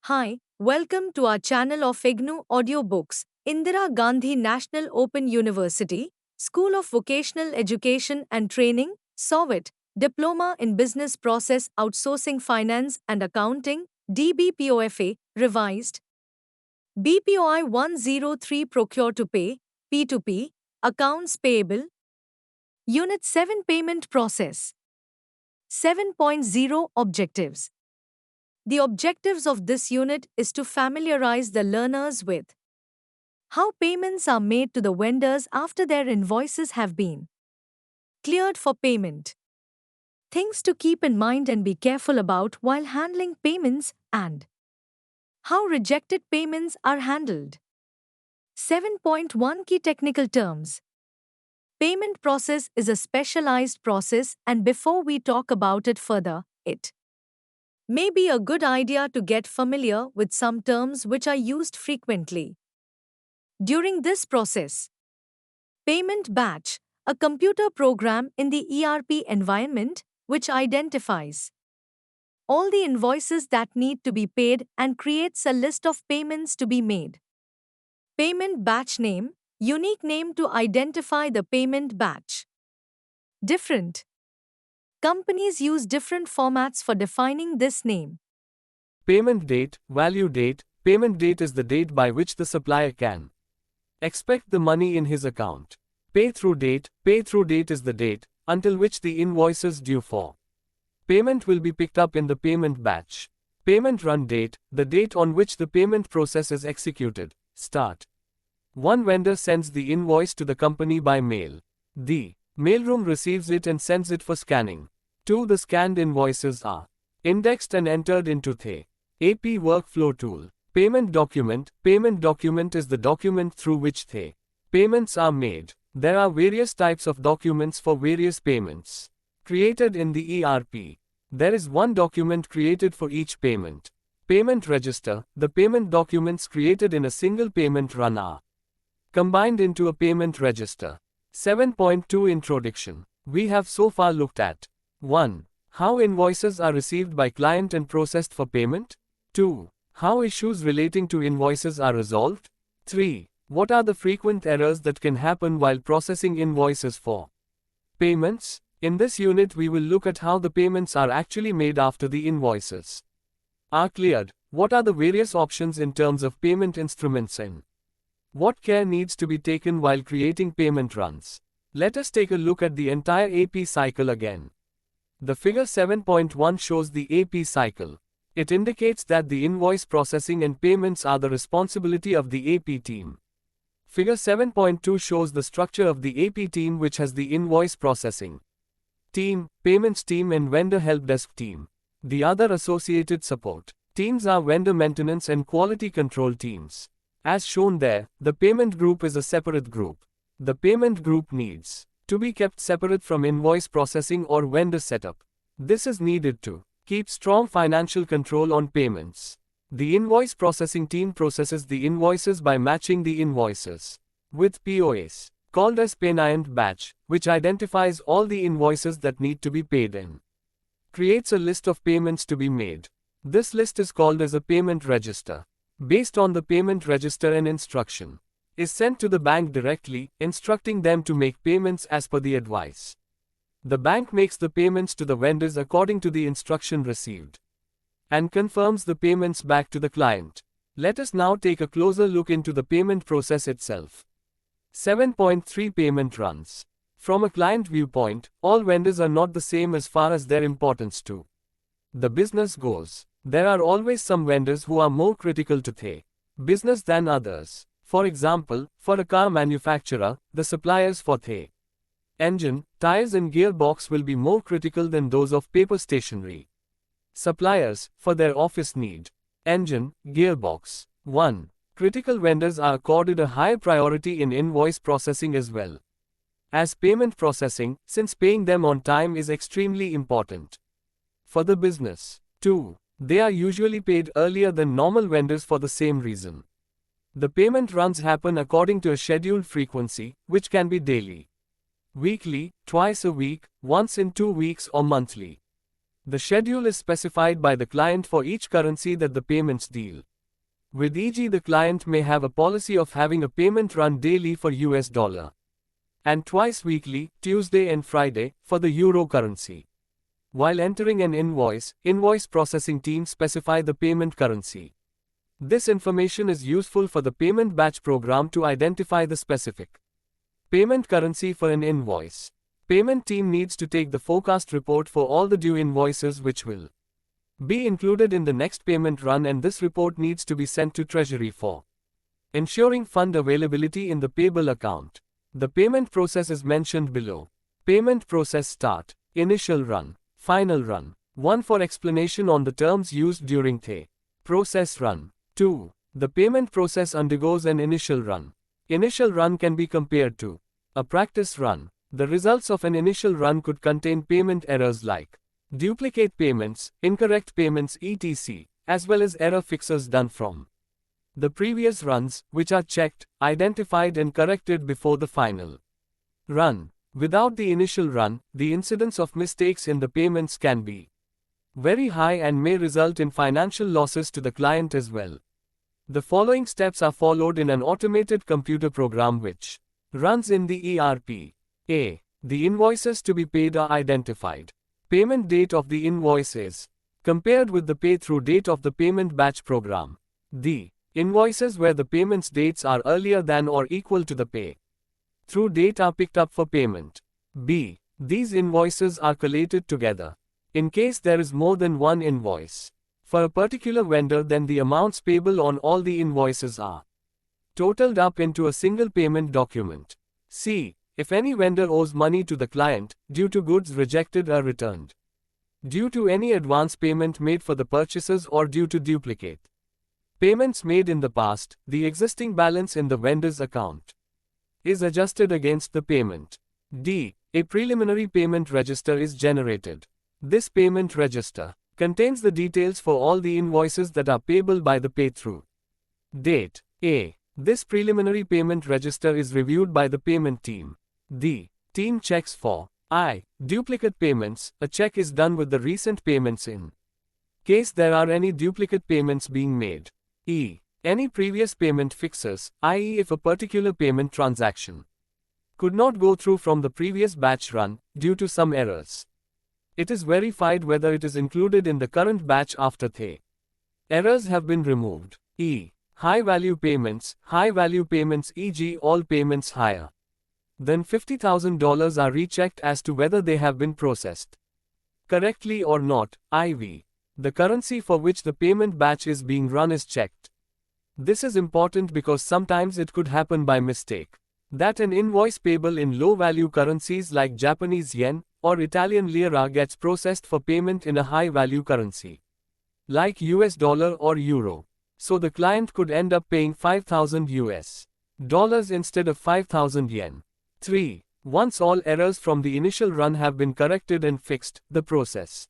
Hi, welcome to our channel of IGNOU audiobooks, Indira Gandhi National Open University, School of Vocational Education and Training, Sovet, Diploma in Business Process Outsourcing Finance and Accounting, Dbpofa, revised. Bpoi-103 Procure to Pay, P2P, Accounts Payable, Unit 7 Payment Process. 7.0 Objectives. The objectives of this unit is to familiarize the learners with how payments are made to the vendors after their invoices have been cleared for payment, things to keep in mind and be careful about while handling payments, and how rejected payments are handled. 7.1 Key technical terms. Payment process is a specialized process, and before we talk about it further, it may be a good idea to get familiar with some terms which are used frequently during this process. Payment batch, a computer program in the ERP environment which identifies all the invoices that need to be paid and creates a list of payments to be made. Payment batch name, unique name to identify the payment batch. Different companies use different formats for defining this name. Payment date, value date. Payment date is the date by which the supplier can expect the money in his account. Pay through date is the date until which the invoice is due for. Payment will be picked up in the payment batch. Payment run date, the date on which the payment process is executed. Start. One vendor sends the invoice to the company by mail. The mailroom receives it and sends it for scanning. 2. The scanned invoices are indexed and entered into the AP workflow tool. Payment document is the document through which the payments are made. There are various types of documents for various payments created in the ERP. There is one document created for each payment. Payment register, the payment documents created in a single payment run are combined into a payment register. 7.2 Introduction. We have so far looked at 1. How invoices are received by client and processed for payment. 2. How issues relating to invoices are resolved. 3. What are the frequent errors that can happen while processing invoices for payments? In this unit we will look at how the payments are actually made after the invoices are cleared. What are the various options in terms of payment instruments and what care needs to be taken while creating payment runs. Let us take a look at the entire AP cycle again. The figure 7.1 shows the AP cycle. It indicates that the invoice processing and payments are the responsibility of the AP team. Figure 7.2 shows the structure of the AP team, which has the invoice processing team, payments team and vendor help desk team. The other associated support teams are vendor maintenance and quality control teams. As shown there, the payment group is a separate group. The payment group needs to be kept separate from invoice processing or vendor setup. This is needed to keep strong financial control on payments. The invoice processing team processes the invoices by matching the invoices with POS, called as payment batch, which identifies all the invoices that need to be paid and creates a list of payments to be made. This list is called as a payment register. Based on the payment register, an instruction is sent to the bank directly, instructing them to make payments as per the advice. The bank makes the payments to the vendors according to the instruction received and confirms the payments back to the client. Let us now take a closer look into the payment process itself. 7.3 Payment runs. From a client viewpoint, all vendors are not the same as far as their importance to the business goes. There are always some vendors who are more critical to the business than others. For example, for a car manufacturer, the suppliers for the engine, tires and gearbox will be more critical than those of paper stationery. Suppliers, for their office need, engine, gearbox. 1. Critical vendors are accorded a higher priority in invoice processing as well as payment processing, since paying them on time is extremely important for the business. 2. They are usually paid earlier than normal vendors for the same reason. The payment runs happen according to a scheduled frequency, which can be daily, weekly, twice a week, once in 2 weeks or monthly. The schedule is specified by the client for each currency that the payments deal with, e.g. the client may have a policy of having a payment run daily for US dollar and twice weekly, Tuesday and Friday, for the euro currency. While entering an invoice processing team specify the payment currency. This information is useful for the payment batch program to identify the specific payment currency for an invoice. Payment team needs to take the forecast report for all the due invoices which will be included in the next payment run, and this report needs to be sent to Treasury for ensuring fund availability in the payable account. The payment process is mentioned below. Payment process start, initial run, final run. 1 for explanation on the terms used during the process run. 2. The payment process undergoes an initial run. Initial run can be compared to a practice run. The results of an initial run could contain payment errors like duplicate payments, incorrect payments etc., as well as error fixes done from the previous runs, which are checked, identified and corrected before the final run. Without the initial run, the incidence of mistakes in the payments can be very high and may result in financial losses to the client as well. The following steps are followed in an automated computer program which runs in the ERP. A. The invoices to be paid are identified. Payment date of the invoice is compared with the pay-through date of the payment batch program. D. Invoices where the payments dates are earlier than or equal to the pay-through date are picked up for payment. B. These invoices are collated together. In case there is more than one invoice for a particular vendor, then the amounts payable on all the invoices are totaled up into a single payment document. C. If any vendor owes money to the client, due to goods rejected or returned, due to any advance payment made for the purchases or due to duplicate payments made in the past, the existing balance in the vendor's account is adjusted against the payment. D. A preliminary payment register is generated. This payment register contains the details for all the invoices that are payable by the pay-through date. A. This preliminary payment register is reviewed by the payment team. The team checks for I. Duplicate payments. A check is done with the recent payments in case there are any duplicate payments being made. E. Any previous payment fixes, i.e. if a particular payment transaction could not go through from the previous batch run due to some errors. It is verified whether it is included in the current batch after the errors have been removed. E. High-value payments, e.g. all payments higher than $50,000 are rechecked as to whether they have been processed correctly or not. IV. The currency for which the payment batch is being run is checked. This is important because sometimes it could happen by mistake that an invoice payable in low-value currencies like Japanese yen or Italian lira gets processed for payment in a high-value currency like US dollar or euro. So the client could end up paying 5,000 US dollars instead of 5,000 yen. 3. Once all errors from the initial run have been corrected and fixed, the process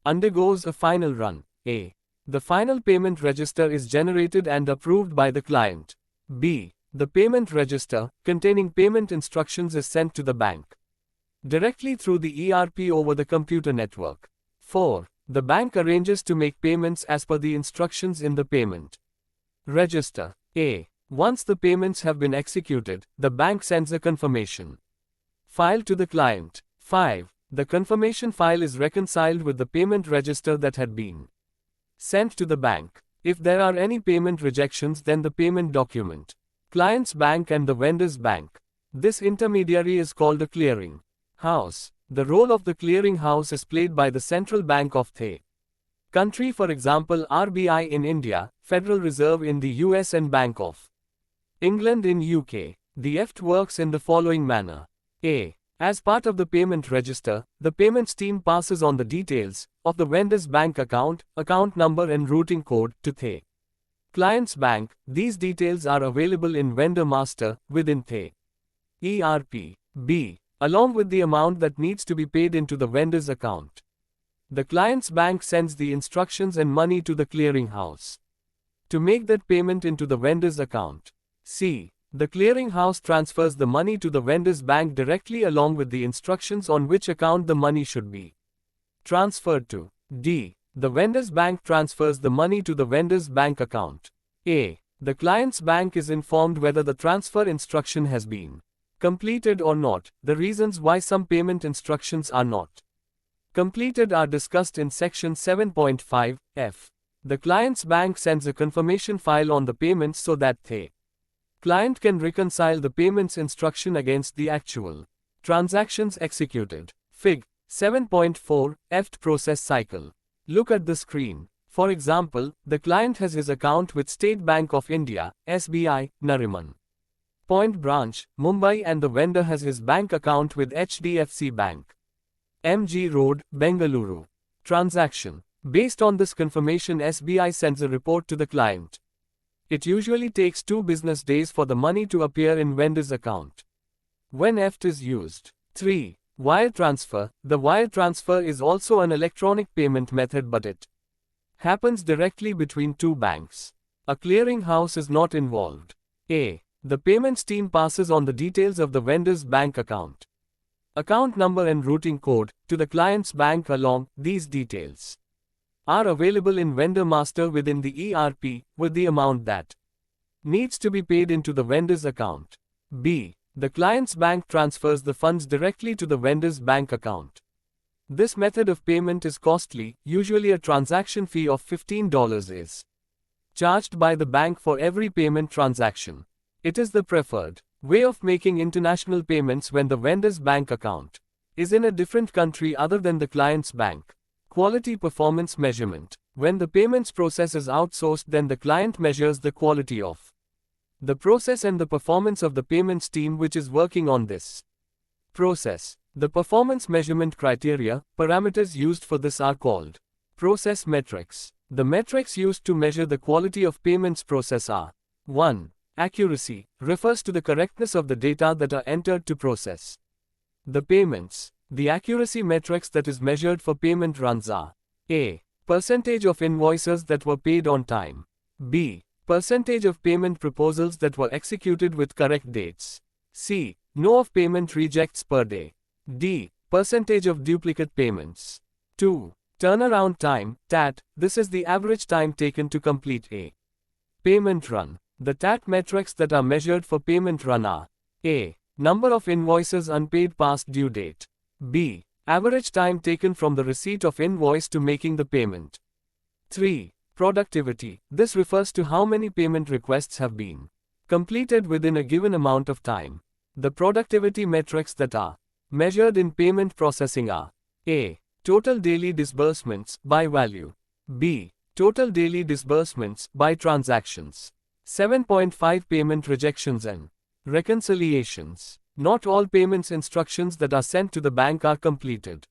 undergoes a final run. A. The final payment register is generated and approved by the client. B. The payment register, containing payment instructions, is sent to the bank directly through the ERP over the computer network. 4. The bank arranges to make payments as per the instructions in the payment register. A. Once the payments have been executed, the bank sends a confirmation file to the client. 5. The confirmation file is reconciled with the payment register that had been sent to the bank. If there are any payment rejections, then the payment document, client's bank and the vendor's bank. This intermediary is called a clearing house. The role of the clearing house is played by the central bank of the country, for example RBI in India, Federal Reserve in the US and Bank of England in UK. The EFT works in the following manner. A. As part of the payment register, the payments team passes on the details of the vendor's bank account number and routing code to the client's bank. These details are available in vendor master within the ERP. B. Along with the amount that needs to be paid into the vendor's account, the client's bank sends the instructions and money to the clearing house to make that payment into the vendor's account. C. The clearing house transfers the money to the vendor's bank directly along with the instructions on which account the money should be Transferred to. D. The vendor's bank transfers the money to the vendor's bank account. A. The client's bank is informed whether the transfer instruction has been completed or not. The reasons why some payment instructions are not completed are discussed in section 7.5 F. The client's bank sends a confirmation file on the payments so that the client can reconcile the payments instruction against the actual transactions executed. Fig. 7.4 F process cycle. Look at the screen. For example, the client has his account with State Bank of India, SBI, Nariman Point Branch, Mumbai, and the vendor has his bank account with HDFC Bank, MG Road, Bengaluru. Transaction. Based on this confirmation, SBI sends a report to the client. It usually takes 2 business days for the money to appear in vendor's account. When EFT is used. 3. Wire transfer. The wire transfer is also an electronic payment method, but it happens directly between 2 banks. A clearing house is not involved. A. The payments team passes on the details of the vendor's bank account, account number and routing code, to the client's bank along. These details are available in vendor master within the ERP, with the amount that needs to be paid into the vendor's account. B. The client's bank transfers the funds directly to the vendor's bank account. This method of payment is costly. Usually a transaction fee of $15 is charged by the bank for every payment transaction. It is the preferred way of making international payments when the vendor's bank account is in a different country other than the client's bank. Quality performance measurement. When the payments process is outsourced, then the client measures the quality of the process and the performance of the payments team which is working on this process. The performance measurement criteria, parameters used for this are called process metrics. The metrics used to measure the quality of payments process are: 1. Accuracy, refers to the correctness of the data that are entered to process the payments. The accuracy metrics that is measured for payment runs are: A. Percentage of invoices that were paid on time. B. Percentage of payment proposals that were executed with correct dates. C. No of payment rejects per day. D. Percentage of duplicate payments. 2. Turnaround time, TAT. This is the average time taken to complete a payment run. The TAT metrics that are measured for payment run are: A. Number of invoices unpaid past due date. B. Average time taken from the receipt of invoice to making the payment. 3. Productivity. This refers to how many payment requests have been completed within a given amount of time. The productivity metrics that are measured in payment processing are: A. Total daily disbursements by value. B. Total daily disbursements by transactions. 7.5 Payment rejections and reconciliations. Not all payments instructions that are sent to the bank are completed.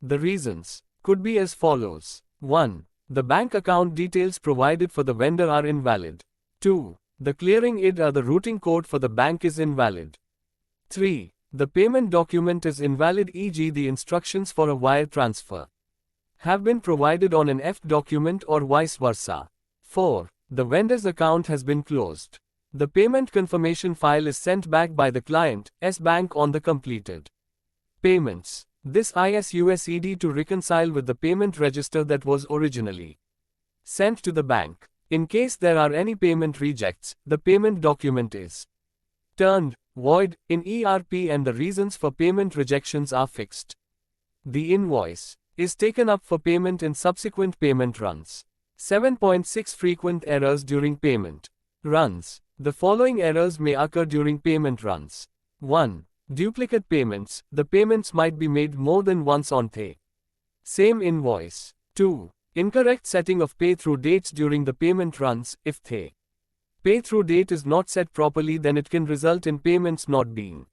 The reasons could be as follows: 1. The bank account details provided for the vendor are invalid. 2. The clearing ID or the routing code for the bank is invalid. 3. The payment document is invalid, e.g. the instructions for a wire transfer have been provided on an EFT document or vice versa. 4. The vendor's account has been closed. The payment confirmation file is sent back by the client's bank on the completed payments. This ISUSED to reconcile with the payment register that was originally sent to the bank. In case there are any payment rejects, the payment document is turned void in ERP and the reasons for payment rejections are fixed. The invoice is taken up for payment in subsequent payment runs. 7.6 Frequent errors during payment runs. The following errors may occur during payment runs. 1. Duplicate payments. The payments might be made more than once on the same invoice. 2. Incorrect setting of pay-through dates during the payment runs. If the pay-through date is not set properly, then it can result in payments not being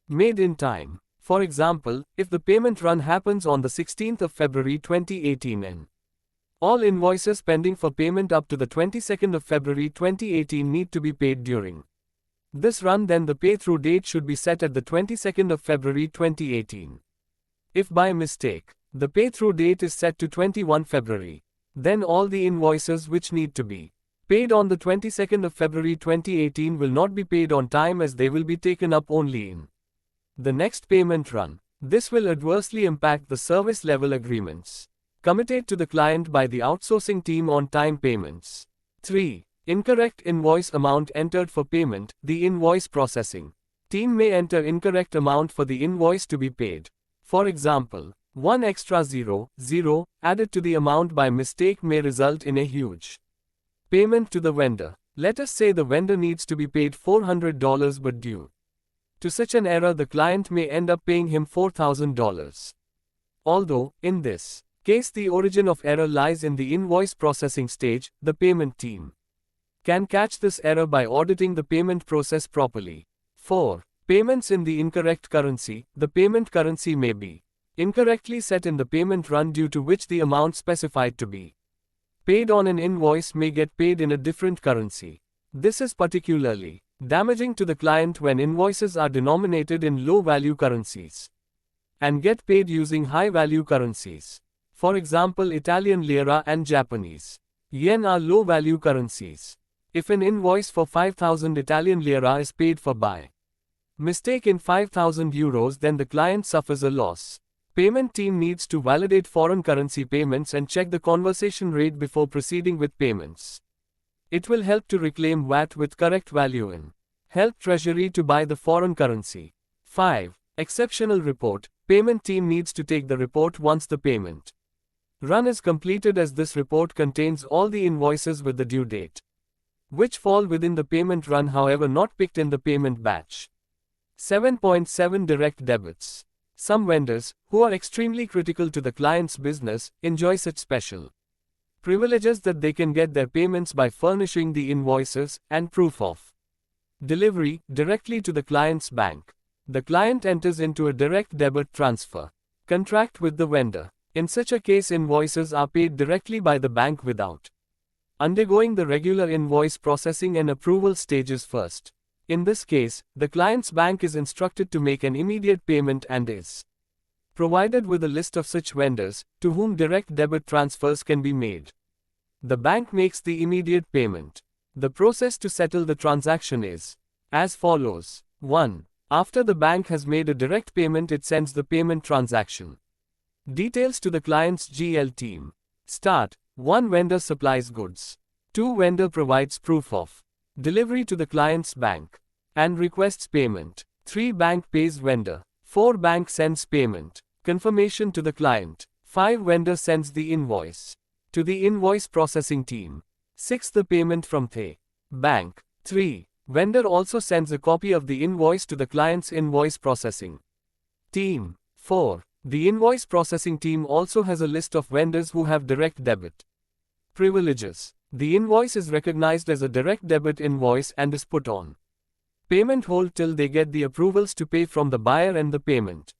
made in time. For example, if the payment run happens on the 16th of February 2018 and all invoices pending for payment up to the 22nd of February 2018 need to be paid during this run, then the pay-through date should be set at the 22nd of February 2018. If by mistake, the pay-through date is set to 21 February, then all the invoices which need to be paid on the 22nd of February 2018 will not be paid on time, as they will be taken up only in the next payment run. This will adversely impact the service level agreements committed to the client by the outsourcing team on time payments. 3. Incorrect invoice amount entered for payment. The invoice processing team may enter incorrect amount for the invoice to be paid. For example, one extra 0 added to the amount by mistake may result in a huge payment to the vendor. Let us say the vendor needs to be paid $400 but due to such an error the client may end up paying him $4,000. Although, in this case the origin of error lies in the invoice processing stage, the payment team can catch this error by auditing the payment process properly. 4. Payments in the incorrect currency. The payment currency may be incorrectly set in the payment run, due to which the amount specified to be paid on an invoice may get paid in a different currency. This is particularly damaging to the client when invoices are denominated in low-value currencies and get paid using high-value currencies. For example, Italian lira and Japanese yen are low-value currencies. If an invoice for 5,000 Italian lira is paid for by mistake in 5,000 euros, then the client suffers a loss. Payment team needs to validate foreign currency payments and check the conversion rate before proceeding with payments. It will help to reclaim VAT with correct value and help Treasury to buy the foreign currency. 5. Exceptional report. Payment team needs to take the report once the payment run is completed, as this report contains all the invoices with the due date which fall within the payment run, however not picked in the payment batch. 7.7 Direct debits. Some vendors, who are extremely critical to the client's business, enjoy such special privileges that they can get their payments by furnishing the invoices and proof of delivery directly to the client's bank. The client enters into a direct debit transfer contract with the vendor. In such a case, invoices are paid directly by the bank without undergoing the regular invoice processing and approval stages first. In this case, the client's bank is instructed to make an immediate payment and is provided with a list of such vendors to whom direct debit transfers can be made. The bank makes the immediate payment. The process to settle the transaction is as follows. 1. After the bank has made a direct payment, it sends the payment transaction details to the client's GL team. Start. 1. Vendor supplies goods. 2. Vendor provides proof of delivery to the client's bank and requests payment. 3. Bank pays vendor. 4. Bank sends payment confirmation to the client. 5. Vendor sends the invoice to the invoice processing team. 6. The payment from the bank. 3. Vendor also sends a copy of the invoice to the client's invoice processing team. 4. The invoice processing team also has a list of vendors who have direct debit privileges. The invoice is recognized as a direct debit invoice and is put on payment hold till they get the approvals to pay from the buyer and the payment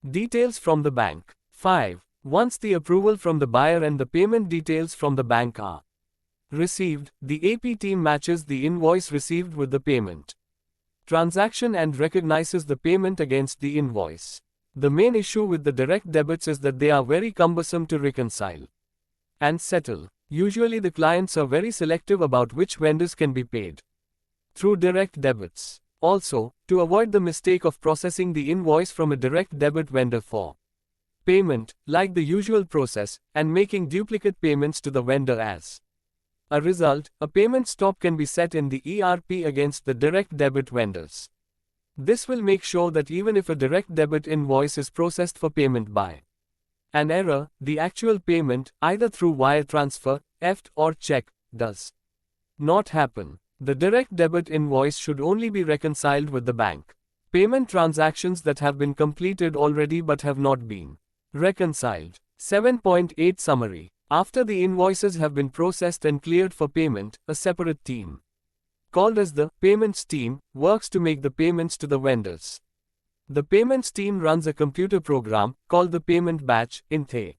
details from the bank. 5. Once the approval from the buyer and the payment details from the bank are received, the AP team matches the invoice received with the payment transaction and recognizes the payment against the invoice. The main issue with the direct debits is that they are very cumbersome to reconcile and settle. Usually the clients are very selective about which vendors can be paid through direct debits. Also, to avoid the mistake of processing the invoice from a direct debit vendor for payment, like the usual process, and making duplicate payments to the vendor as a result, a payment stop can be set in the ERP against the direct debit vendors. This will make sure that even if a direct debit invoice is processed for payment by an error, the actual payment, either through wire transfer, EFT or check, does not happen. The direct debit invoice should only be reconciled with the bank payment transactions that have been completed already but have not been reconciled. 7.8 Summary. After the invoices have been processed and cleared for payment, a separate team, called as the payments team, works to make the payments to the vendors. The payments team runs a computer program, called the payment batch, in the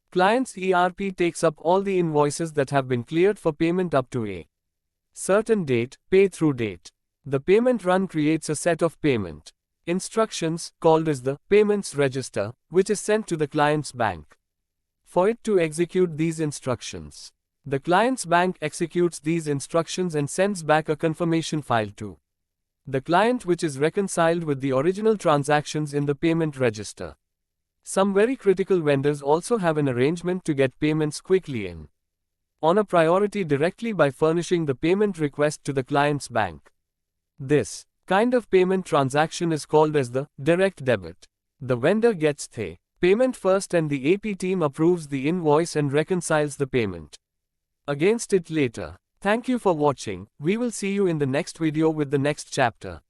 client's ERP takes up all the invoices that have been cleared for payment up to a certain date, pay through date. The payment run creates a set of payment instructions, called as the payments register, which is sent to the client's bank for it to execute these instructions. The client's bank executes these instructions and sends back a confirmation file to The client which is reconciled with the original transactions in the payment register. Some very critical vendors also have an arrangement to get payments quickly in on a priority directly by furnishing the payment request to the client's bank. This kind of payment transaction is called as the direct debit. The vendor gets the payment first and the AP team approves the invoice and reconciles the payment against it later. Thank you for watching. We will see you in the next video with the next chapter.